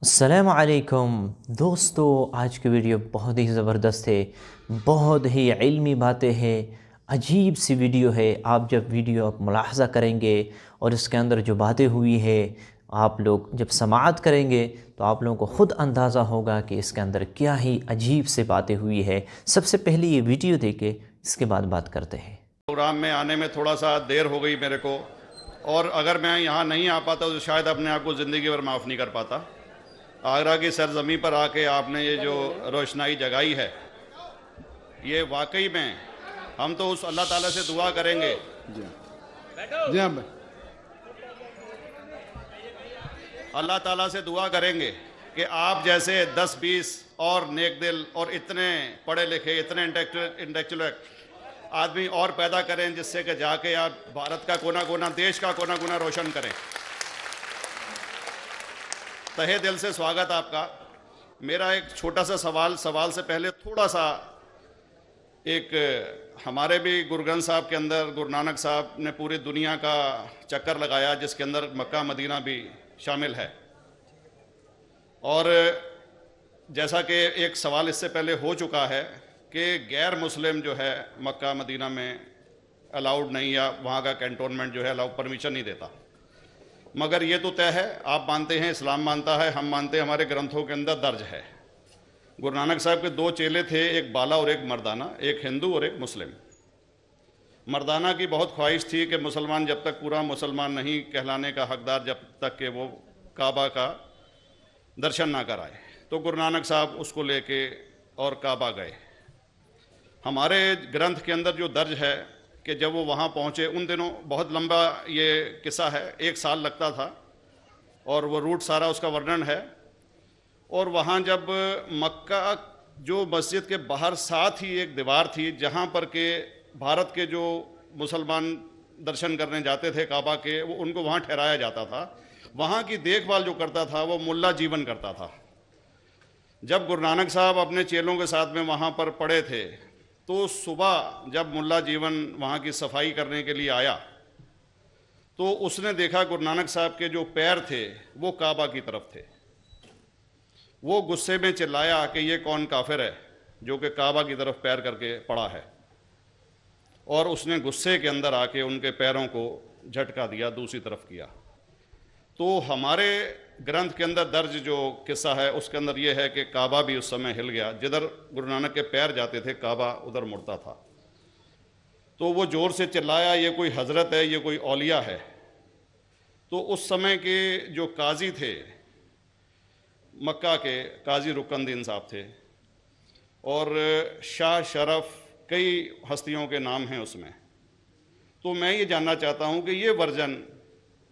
अस्सलामु अलैकुम दोस्तों, आज की वीडियो बहुत ही ज़बरदस्त है। बहुत ही इल्मी बातें हैं। अजीब सी वीडियो है। आप जब वीडियो आप मुलाहज़ा करेंगे और इसके अंदर जो बातें हुई है, आप लोग जब समाअत करेंगे तो आप लोगों को ख़ुद अंदाज़ा होगा कि इसके अंदर क्या ही अजीब से बातें हुई है। सबसे पहले ये वीडियो देखें, इसके बाद बात करते हैं। प्रोग्राम में आने में थोड़ा सा देर हो गई मेरे को, और अगर मैं यहाँ नहीं आ पाता तो शायद अपने आप को ज़िंदगी भर माफ़ नहीं कर पाता। आगरा की सरजमी पर आके आपने ये जो रोशनाई जगाई है, ये वाकई में हम तो उस अल्लाह ताला से दुआ करेंगे। जी हाँ, जी हाँ भाई। अल्लाह ताला से दुआ करेंगे कि आप जैसे 10-20 और नेक दिल और इतने पढ़े लिखे, इतने इंटेलेक्चुअल आदमी और पैदा करें, जिससे कि जाके आप भारत का कोना कोना, देश का कोना कोना रोशन करें। तहे दिल से स्वागत आपका। मेरा एक छोटा सा सवाल से पहले थोड़ा सा, एक हमारे भी गुरु ग्रंथ साहब के अंदर गुरु नानक साहब ने पूरी दुनिया का चक्कर लगाया, जिसके अंदर मक्का मदीना भी शामिल है। और जैसा कि एक सवाल इससे पहले हो चुका है कि गैर मुस्लिम जो है मक्का मदीना में अलाउड नहीं, या वहाँ का कैंटोनमेंट जो है अलाउ परमिशन नहीं देता। मगर ये तो तय है, आप मानते हैं, इस्लाम मानता है, हम मानते हैं, हमारे ग्रंथों के अंदर दर्ज है। गुरु नानक साहब के 2 चेले थे, एक बाला और एक मर्दाना, एक हिंदू और एक मुस्लिम। मर्दाना की बहुत ख्वाहिश थी कि मुसलमान जब तक पूरा मुसलमान नहीं कहलाने का हकदार, जब तक कि वो काबा का दर्शन ना कराए, तो गुरु नानक साहब उसको लेके और काबा गए। हमारे ग्रंथ के अंदर जो दर्ज है कि जब वो वहाँ पहुँचे, उन दिनों बहुत लंबा ये किस्सा है, 1 साल लगता था, और वो रूट सारा उसका वर्णन है। और वहाँ जब मक्का, जो मस्जिद के बाहर साथ ही एक दीवार थी, जहाँ पर के भारत के जो मुसलमान दर्शन करने जाते थे काबा के, वो उनको वहाँ ठहराया जाता था। वहाँ की देखभाल जो करता था वो मुल्ला जीवन करता था। जब गुरु नानक साहब अपने चेलों के साथ में वहाँ पर पड़े थे, तो सुबह जब मुल्ला जीवन वहाँ की सफाई करने के लिए आया, तो उसने देखा गुरु नानक साहब के जो पैर थे वो काबा की तरफ थे। वो गुस्से में चिल्लाया कि ये कौन काफिर है जो कि काबा की तरफ पैर करके पड़ा है, और उसने गुस्से के अंदर आके उनके पैरों को झटका दिया, दूसरी तरफ किया। तो हमारे ग्रंथ के अंदर दर्ज जो किस्सा है, उसके अंदर ये है कि काबा भी उस समय हिल गया। जिधर गुरु नानक के पैर जाते थे, काबा उधर मुड़ता था। तो वो ज़ोर से चिल्लाया, ये कोई हजरत है, ये कोई औलिया है। तो उस समय के जो काजी थे, मक्का के काजी रुकनदीन साहब थे, और शाह शरफ, कई हस्तियों के नाम हैं उसमें। तो मैं ये जानना चाहता हूँ कि ये वर्जन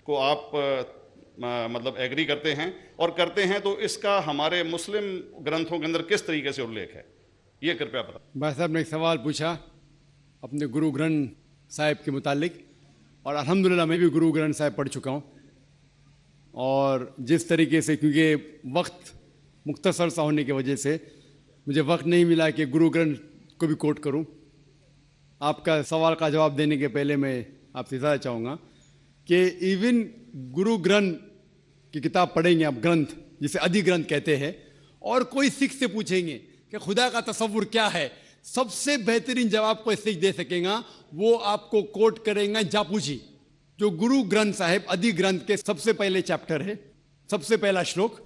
को आप मतलब एग्री करते हैं, और करते हैं तो इसका हमारे मुस्लिम ग्रंथों के अंदर किस तरीके से उल्लेख है, ये कृपया बताएं। भाई साहब ने एक सवाल पूछा अपने गुरु ग्रंथ साहिब के मुतालिक, और अल्हम्दुलिल्लाह मैं भी गुरु ग्रंथ साहिब पढ़ चुका हूँ। और जिस तरीके से, क्योंकि वक्त मुख्तसर सा होने की वजह से मुझे वक्त नहीं मिला कि गुरु ग्रंथ को भी कोट करूँ। आपका सवाल का जवाब देने के पहले मैं आपसे ज़्यादा चाहूँगा कि इवन गुरु ग्रंथ की किताब पढ़ेंगे आप, ग्रंथ जिसे आदि ग्रंथ कहते हैं, और कोई सिख से पूछेंगे कि खुदा का तसव्वुर क्या है, सबसे बेहतरीन जवाब कोई सिख दे सकेगा, वो आपको कोट करेंगे जापू जी, जो गुरु ग्रंथ साहिब आदि ग्रंथ के सबसे पहले चैप्टर है, सबसे पहला श्लोक,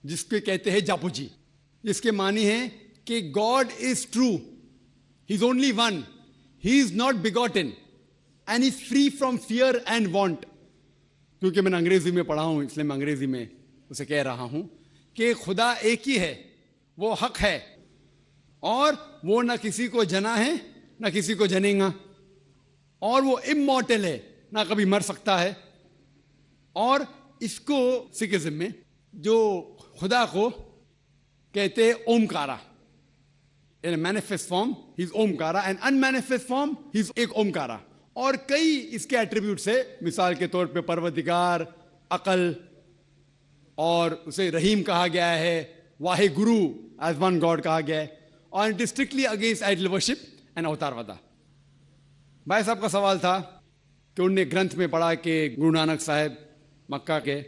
जिसके कहते हैं जापू जी। जिसके मानी है कि God is true, he is only one, he is not begotten and is free from fear and want. क्योंकि मैंने अंग्रेजी में पढ़ा हूं, इसलिए मैं अंग्रेजी में उसे कह रहा हूं कि खुदा एक ही है, वो हक है, और वो ना किसी को जना है ना किसी को जनेगा, और वो इमॉर्टल है, ना कभी मर सकता है। और इसको सिखिज्म में जो खुदा को कहते हैं Omkara, in manifest form he is Omkara, and unmanifest form he is एक ओमकारा। और कई इसके एट्रीब्यूट्स है, मिसाल के तौर पे परवरदिगार, अकल, और उसे रहीम कहा गया है, Wahe Guru as one God कहा गया है, और it is strictly against idol worship and अवतारवादा। भाई साहब का सवाल था कि उनने ग्रंथ में पढ़ा कि गुरु नानक साहब मक्का के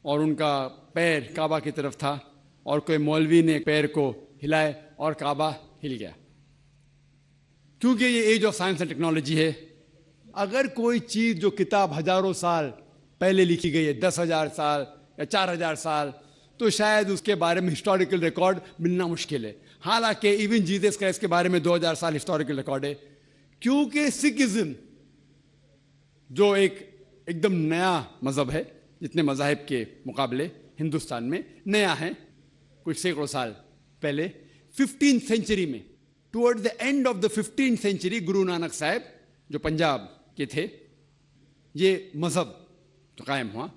और उनका पैर काबा की तरफ था और कोई मौलवी ने पैर को हिलाए और काबा हिल गया। क्योंकि ये age of science and technology है, अगर कोई चीज़ जो किताब हजारों साल पहले लिखी गई है, 10,000 साल या 4,000 साल, तो शायद उसके बारे में हिस्टोरिकल रिकॉर्ड मिलना मुश्किल है। हालांकि इवन जीसस क्राइस्ट के बारे में 2000 साल हिस्टोरिकल रिकॉर्ड है, क्योंकि सिखिज्म जो एकदम नया मज़हब है, जितने मज़ाहिब के मुकाबले हिंदुस्तान में नया है, कुछ सैकड़ों साल पहले 15th सेंचुरी में, toward the end of the 15th century, Guru Nanak साहब जो पंजाब के थे, ये मज़हब तो कायम हुआ।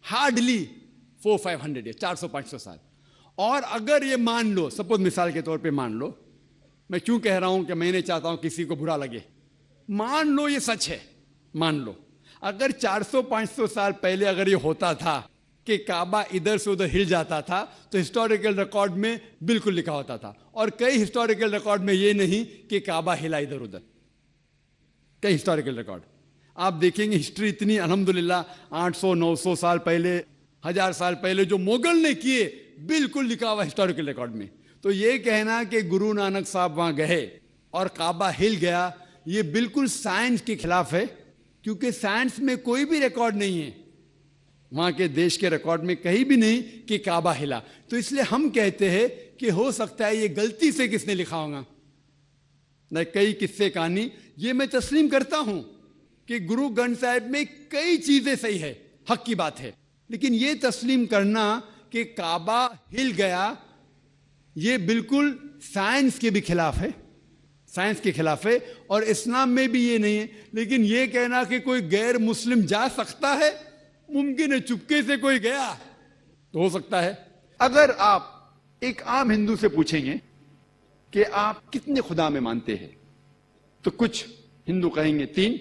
हार्डली 400-500 या 400-500 साल। और अगर ये मान लो, सपोज मिसाल के तौर पे मान लो, मैं क्यों कह रहा हूं कि मैं नहीं चाहता हूं किसी को बुरा लगे, मान लो ये सच है, मान लो अगर 400-500 साल पहले अगर ये होता था कि काबा इधर से उधर हिल जाता था, तो हिस्टोरिकल रिकॉर्ड में बिल्कुल लिखा होता था। और कई हिस्टोरिकल रिकॉर्ड में ये नहीं कि काबा हिला इधर उधर, कई हिस्टोरिकल रिकॉर्ड आप देखेंगे। हिस्ट्री इतनी अल्हम्दुलिल्लाह 800-900 साल पहले, 1000 साल पहले जो मुगल ने किए, बिल्कुल लिखा हुआ हिस्टोरिकल रिकॉर्ड में। तो ये कहना कि गुरु नानक साहब वहां गए और काबा हिल गया, ये बिल्कुल साइंस के खिलाफ है, क्योंकि साइंस में कोई भी रिकॉर्ड नहीं है, वहां के देश के रिकॉर्ड में कहीं भी नहीं कि काबा हिला। तो इसलिए हम कहते हैं कि हो सकता है ये गलती से किसने लिखा होगा न, कई किस्से कहानी। ये मैं तस्लीम करता हूं कि गुरु ग्रंथ साहिब में कई चीजें सही है, हक की बात है, लेकिन ये तस्लीम करना कि काबा हिल गया, ये बिल्कुल साइंस के भी खिलाफ है, साइंस के खिलाफ है। और इस्लाम में भी ये नहीं है। लेकिन ये कहना कि कोई गैर मुस्लिम जा सकता है, मुमकिन है, चुपके से कोई गया तो हो सकता है। अगर आप एक आम हिंदू से पूछेंगे कि आप कितने खुदा में मानते हैं, तो कुछ हिंदू कहेंगे 3,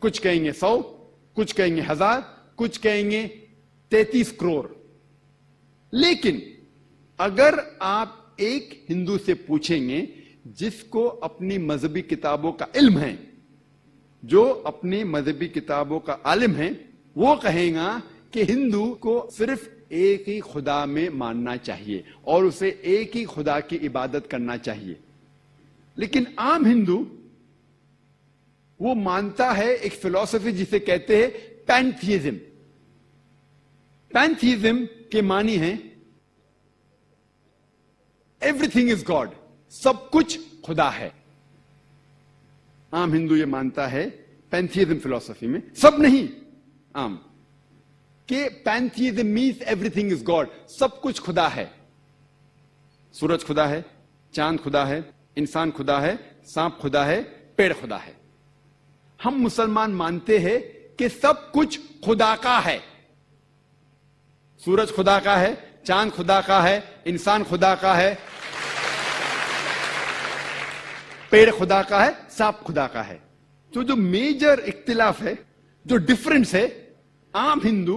कुछ कहेंगे 100, कुछ कहेंगे 1000, कुछ कहेंगे 33 करोड़। लेकिन अगर आप एक हिंदू से पूछेंगे जिसको अपनी मजहबी किताबों का इल्म है, जो अपनी मजहबी किताबों का आलिम है, वो कहेगा कि हिंदू को सिर्फ एक ही खुदा में मानना चाहिए और उसे एक ही खुदा की इबादत करना चाहिए। लेकिन आम हिंदू वो मानता है एक फिलॉसफी जिसे कहते हैं पैंथीइज्म। पैंथीइज्म के मानी है एवरीथिंग इज गॉड, सब कुछ खुदा है। आम हिंदू ये मानता है पैंथीइज्म फिलॉसफी में, सब नहीं, आम के पैंथीइज्म मीन्स एवरीथिंग इज गॉड, सब कुछ खुदा है। सूरज खुदा है, चांद खुदा है, इंसान खुदा है, सांप खुदा है, पेड़ खुदा है। हम मुसलमान मानते हैं कि सब कुछ खुदा का है। सूरज खुदा का है, चांद खुदा का है, इंसान खुदा का है, पेड़ खुदा का है, सांप खुदा का है। तो जो मेजर इख्तिलाफ है, जो डिफरेंस है आम हिंदू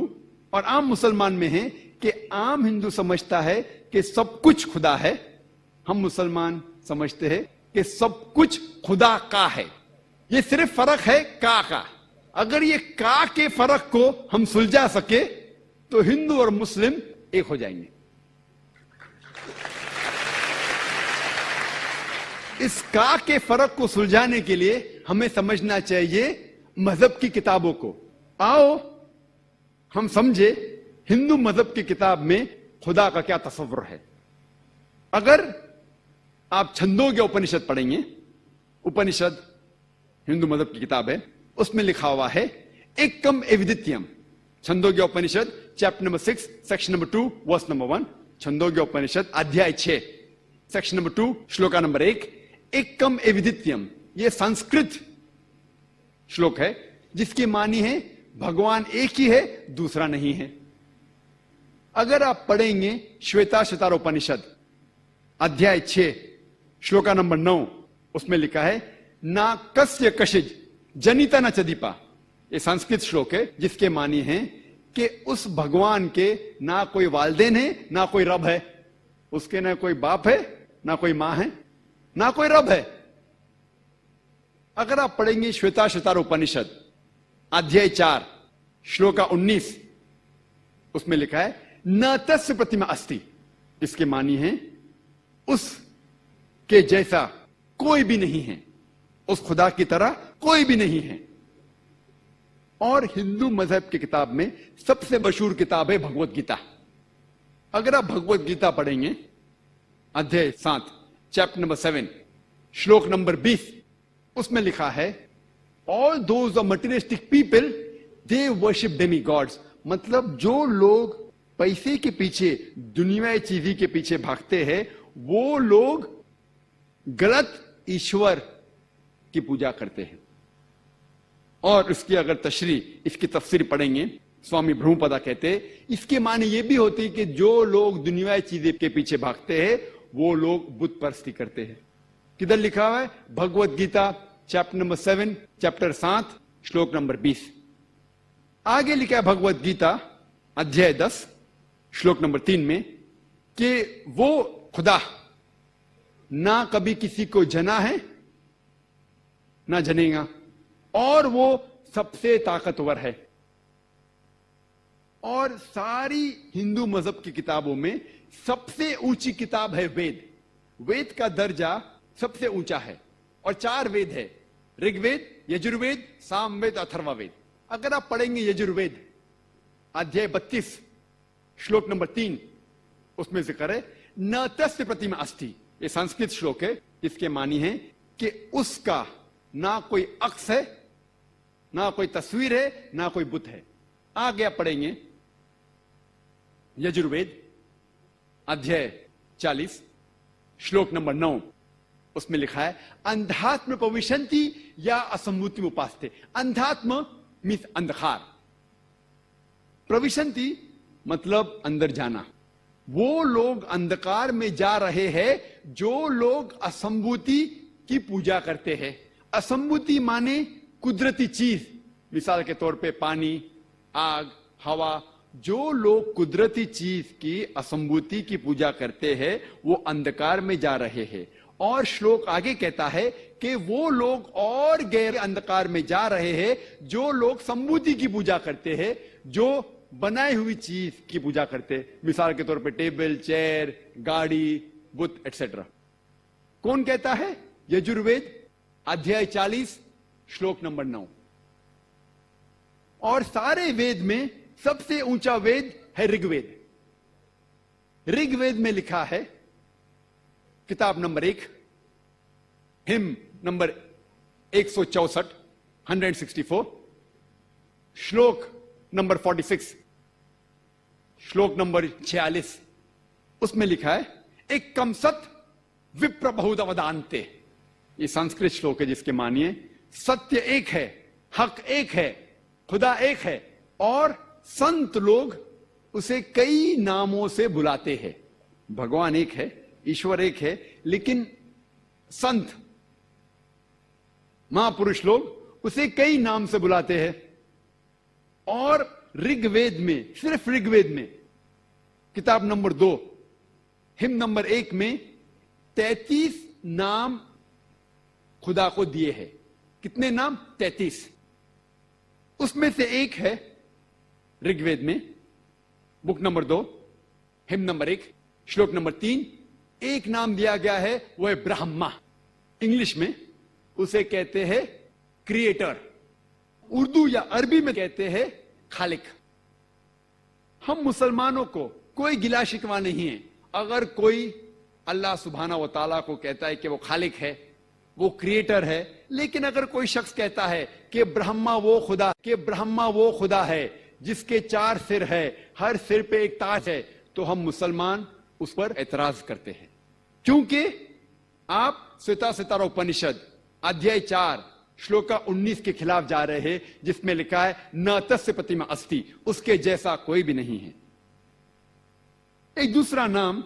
और आम मुसलमान में है कि आम हिंदू समझता है कि सब कुछ खुदा है, हम मुसलमान समझते हैं कि सब कुछ खुदा का है। ये सिर्फ फर्क है का। अगर ये का के फर्क को हम सुलझा सके तो हिंदू और मुस्लिम एक हो जाएंगे। इस का के फर्क को सुलझाने के लिए हमें समझना चाहिए मजहब की किताबों को। आओ हम समझे हिंदू मजहब की किताब में खुदा का क्या तस्वुर है। अगर आप छंदोग्य उपनिषद पढ़ेंगे, उपनिषद हिंदू मजहब की किताब है, उसमें लिखा हुआ है एकम एविदित्यम। Chandogya Upanishad chapter number 6 section number 2 verse number 1। Chandogya Upanishad अध्याय 6 सेक्शन नंबर 2 श्लोका नंबर 1। एकम एविदित्यम, यह संस्कृत श्लोक है जिसकी मानी है भगवान एक ही है, दूसरा नहीं है। अगर आप पढ़ेंगे श्वेता उपनिषद अध्याय 6 श्लोका नंबर 9, उसमें लिखा है ना कस्य कशिज जनिता न चदीपा। यह संस्कृत श्लोक है जिसके मानी है कि उस भगवान के ना कोई वालदेन है, ना कोई रब है, उसके ना कोई बाप है, ना कोई मां है, ना कोई रब है। अगर आप पढ़ेंगे श्वेता उपनिषद अध्याय 4 श्लोका 19, उसमें लिखा है न तस्य प्रतिमा अस्ति। इसके मानी है उसके जैसा कोई भी नहीं है, उस खुदा की तरह कोई भी नहीं है। और हिंदू मजहब की किताब में सबसे मशहूर किताब है भगवत गीता। अगर आप भगवत गीता पढ़ेंगे अध्याय 7 चैप्टर नंबर 7 श्लोक नंबर 20, उसमें लिखा है all those of materialistic people they worship Demi God's. मतलब जो लोग पैसे के पीछे, दुनियाई चीजी के पीछे भागते हैं, वो लोग गलत ईश्वर की पूजा करते हैं। और इसकी अगर इसकी तफसीर पढ़ेंगे, स्वामी ब्रह्मपदा कहते हैं इसके माने ये भी होती है कि जो लोग दुनियाई चीजें के पीछे भागते हैं वो लोग बुत परस्ती करते हैं। किधर लिखा हुआ है? Bhagavad Gita chapter number 7 chapter 7 श्लोक नंबर 20। आगे लिखा है भगवत गीता अध्याय 10 श्लोक नंबर 3 में कि वो खुदा ना कभी किसी को जना है ना जनेगा, और वो सबसे ताकतवर है। और सारी हिंदू मजहब की किताबों में सबसे ऊंची किताब है वेद। वेद का दर्जा सबसे ऊंचा है और 4 वेद है, ऋग्वेद, यजुर्वेद, सामवेद, अथर्ववेद। अगर आप पढ़ेंगे यजुर्वेद अध्याय 32 श्लोक नंबर 3, उसमें जिक्र है न तस्य प्रतिमा अस्ति। ये संस्कृत श्लोक है, इसके मानी है कि उसका ना कोई अक्स है, ना कोई तस्वीर है, ना कोई बुत है। आगे आप पढ़ेंगे यजुर्वेद अध्याय 40 श्लोक नंबर 9, उसमें लिखा है अंधात्म पविशंति या असंभूति उपास्ते। अंधात्म मीन्स अंधकार, प्रविशंति मतलब अंदर जाना। वो लोग अंधकार में जा रहे हैं जो लोग असंभूति की पूजा करते हैं। असंभूति माने कुदरती चीज, मिसाल के तौर पे पानी, आग, हवा। जो लोग कुदरती चीज की असंभूति की पूजा करते हैं वो अंधकार में जा रहे हैं। और श्लोक आगे कहता है कि वो लोग और गहरे अंधकार में जा रहे हैं जो लोग संभूति की पूजा करते हैं, जो बनाई हुई चीज की पूजा करते हैं, मिसाल के तौर पे टेबल, चेयर, गाड़ी, बुत एक्सेट्रा। कौन कहता है? यजुर्वेद अध्याय 40 श्लोक नंबर 9। और सारे वेद में सबसे ऊंचा वेद है ऋग्वेद। ऋग्वेद में लिखा है किताब नंबर 1 हिम नंबर 164 164 श्लोक नंबर 46 श्लोक नंबर 46, उसमें लिखा है एक कम सत विप्र बहुधा वदान्ते। ये संस्कृत श्लोक है जिसके मानिए सत्य एक है, हक एक है, खुदा एक है, और संत लोग उसे कई नामों से बुलाते हैं। भगवान एक है, ईश्वर एक है, लेकिन संत महापुरुष लोग उसे कई नाम से बुलाते हैं। और ऋग्वेद में, सिर्फ ऋग्वेद में किताब नंबर 2 हिम नंबर 1 में 33 नाम खुदा को दिए हैं। कितने नाम? 33। उसमें से एक है ऋग्वेद में book number 2 hymn number 1 shloka number 3, एक नाम दिया गया है, वो है ब्रह्मा। इंग्लिश में उसे कहते हैं क्रिएटर, उर्दू या अरबी में कहते हैं खालिक। हम मुसलमानों को कोई गिला शिकवा नहीं है अगर कोई अल्लाह सुभाना व ताला को कहता है कि वो खालिक है, वो क्रिएटर है। लेकिन अगर कोई शख्स कहता है कि ब्रह्मा वो खुदा है जिसके 4 सिर है, हर सिर पे एक ताज है, तो हम मुसलमान उस पर एतराज करते हैं। क्योंकि आप सितारा उपनिषद अध्याय 4 श्लोका 19 के खिलाफ जा रहे हैं, जिसमें लिखा है न तस्य प्रतिमा अस्ति, उसके जैसा कोई भी नहीं है। एक दूसरा नाम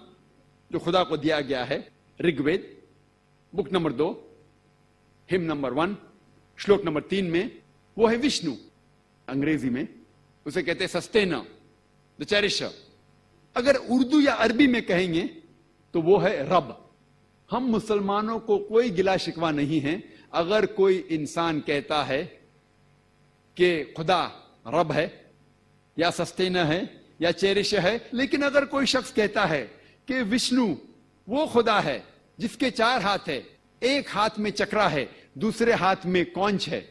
जो खुदा को दिया गया है Rigveda book number 2 hymn number 1 shloka number 3 में, वो है विष्णु। अंग्रेजी में उसे कहते हैं सस्टेनर, द चेरिशर। अगर उर्दू या अरबी में कहेंगे तो वो है रब। हम मुसलमानों को कोई गिला शिकवा नहीं है अगर कोई इंसान कहता है कि खुदा रब है या सस्टेनर है या चेरिश है। लेकिन अगर कोई शख्स कहता है कि विष्णु वो खुदा है जिसके 4 हाथ है, एक हाथ में चक्रा है, दूसरे हाथ में कौंच है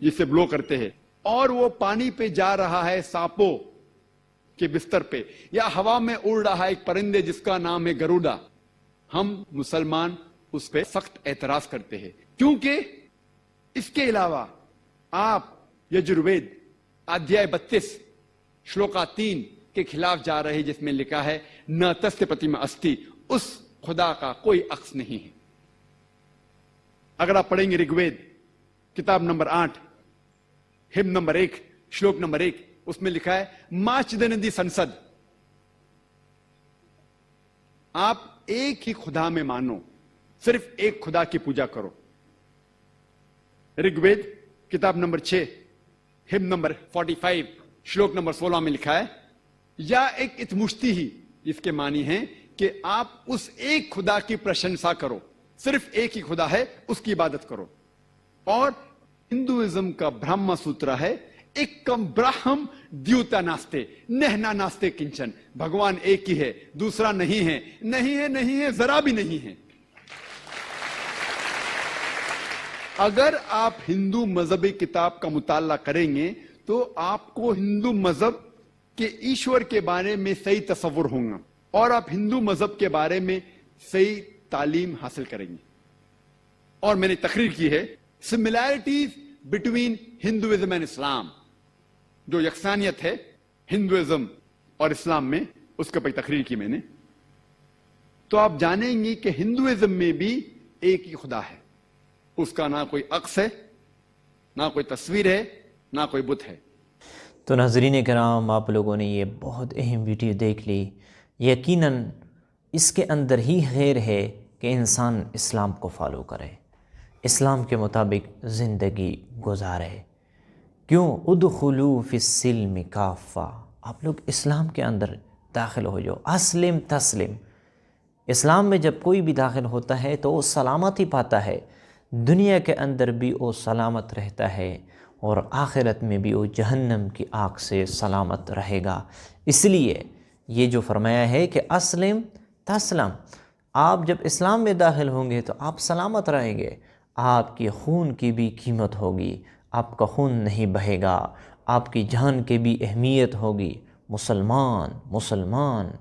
जिसे ब्लो करते हैं, और वो पानी पे जा रहा है सांपों के बिस्तर पे, या हवा में उड़ रहा है एक परिंदे जिसका नाम है गरुड़ा, हम मुसलमान उस पर सख्त एतराज करते हैं। क्योंकि इसके अलावा आप यजुर्वेद अध्याय 32 श्लोका 3 के खिलाफ जा रहे हैं, जिसमें लिखा है न तस्य प्रतिमा अस्ति, उस खुदा का कोई अक्स नहीं है। अगर आप पढ़ेंगे ऋग्वेद किताब number 8 him number 1 shloka number 1, उसमें लिखा है मां चिदनंदी संसद, आप एक ही खुदा में मानो, सिर्फ एक खुदा की पूजा करो। ऋग्वेद किताब नंबर 6 हिम नंबर 45 श्लोक नंबर 16 में लिखा है या एक इतमुश्ती ही, इसके मानी है कि आप उस एक खुदा की प्रशंसा करो, सिर्फ एक ही खुदा है, उसकी इबादत करो। और हिंदुइज्म का ब्रह्म सूत्र है एकम ब्राह्म द्यूता नास्ते नहना नास्ते किंचन, भगवान एक ही है, दूसरा नहीं है, नहीं है, नहीं है, जरा भी नहीं है। अगर आप हिंदू मजहबी किताब का मुताला करेंगे तो आपको हिंदू मजहब के ईश्वर के बारे में सही तस्वुर होगा और आप हिंदू मजहब के बारे में सही तालीम हासिल करेंगे। और मैंने तकरीर की है similarities between Hinduism and Islam, जो यकसानियत है हिंदुइज्म और इस्लाम में, उसके ऊपर तकरीर की मैंने। तो आप जानेंगे कि हिंदुइज्म में भी एक ही खुदा है, उसका ना कोई अक्स है, ना कोई तस्वीर है, ना कोई बुत है। तो नाज़रीन कराम, आप लोगों ने ये बहुत अहम वीडियो देख ली। यकीनन इसके अंदर ही खैर है कि इंसान इस्लाम को फॉलो करे, इस्लाम के मुताबिक ज़िंदगी गुजारे। क्यों उदखुलू फिस्सिल्म काफ़ा, आप लोग इस्लाम के अंदर दाखिल हो जाओ, अस्लिम तस्लिम। इस्लाम में जब कोई भी दाखिल होता है तो वो सलामत ही पाता है, दुनिया के अंदर भी वो सलामत रहता है और आखिरत में भी वो जहन्नम की आग से सलामत रहेगा। इसलिए ये जो फरमाया है कि अस्लिम तस्लम, आप जब इस्लाम में दाखिल होंगे तो आप सलामत रहेंगे, आपकी खून की भी कीमत होगी, आपका खून नहीं बहेगा, आपकी जान की भी अहमियत होगी। मुसलमान मुसलमान,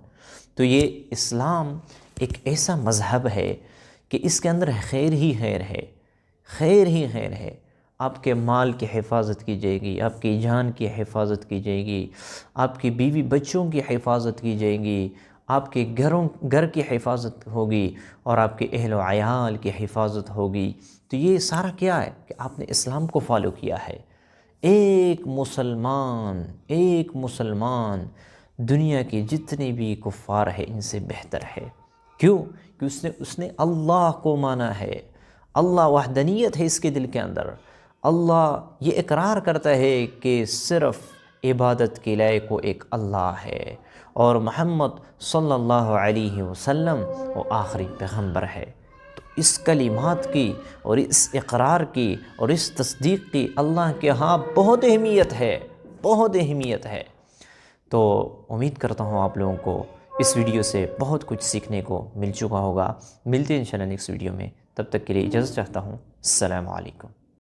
तो ये इस्लाम एक ऐसा मज़हब है कि इसके अंदर खैर ही खैर है, खैर ही खैर है। आपके माल की हिफाजत की जाएगी, आपकी जान की हिफाजत की जाएगी, आपकी बीवी बच्चों की हिफाजत की जाएगी, आपके घर की हिफाजत होगी और आपके अहल व अयाल की हिफाजत होगी। तो ये सारा क्या है कि आपने इस्लाम को फॉलो किया है। एक मुसलमान दुनिया के जितने भी कुफ़ार है इनसे बेहतर है। क्यों? कि उसने अल्लाह को माना है, अल्लाह वहदनीयत है इसके दिल के अंदर। अल्लाह ये इकरार करता है कि सिर्फ़ इबादत के लायक को एक अल्लाह है और मोहम्मद सल्लल्लाहु अलैहि वसल्लम वो आखिरी पैगंबर है। तो इस कलिमात की और इस इकरार की और इस तस्दीक की अल्लाह के यहाँ बहुत अहमियत है, बहुत अहमियत है। तो उम्मीद करता हूँ आप लोगों को इस वीडियो से बहुत कुछ सीखने को मिल चुका होगा। मिलते हैं इंशाल्लाह नेक्स्ट वीडियो में, तब तक के लिए इजाज़त चाहता हूँ। अस्सलामु अलैकुम।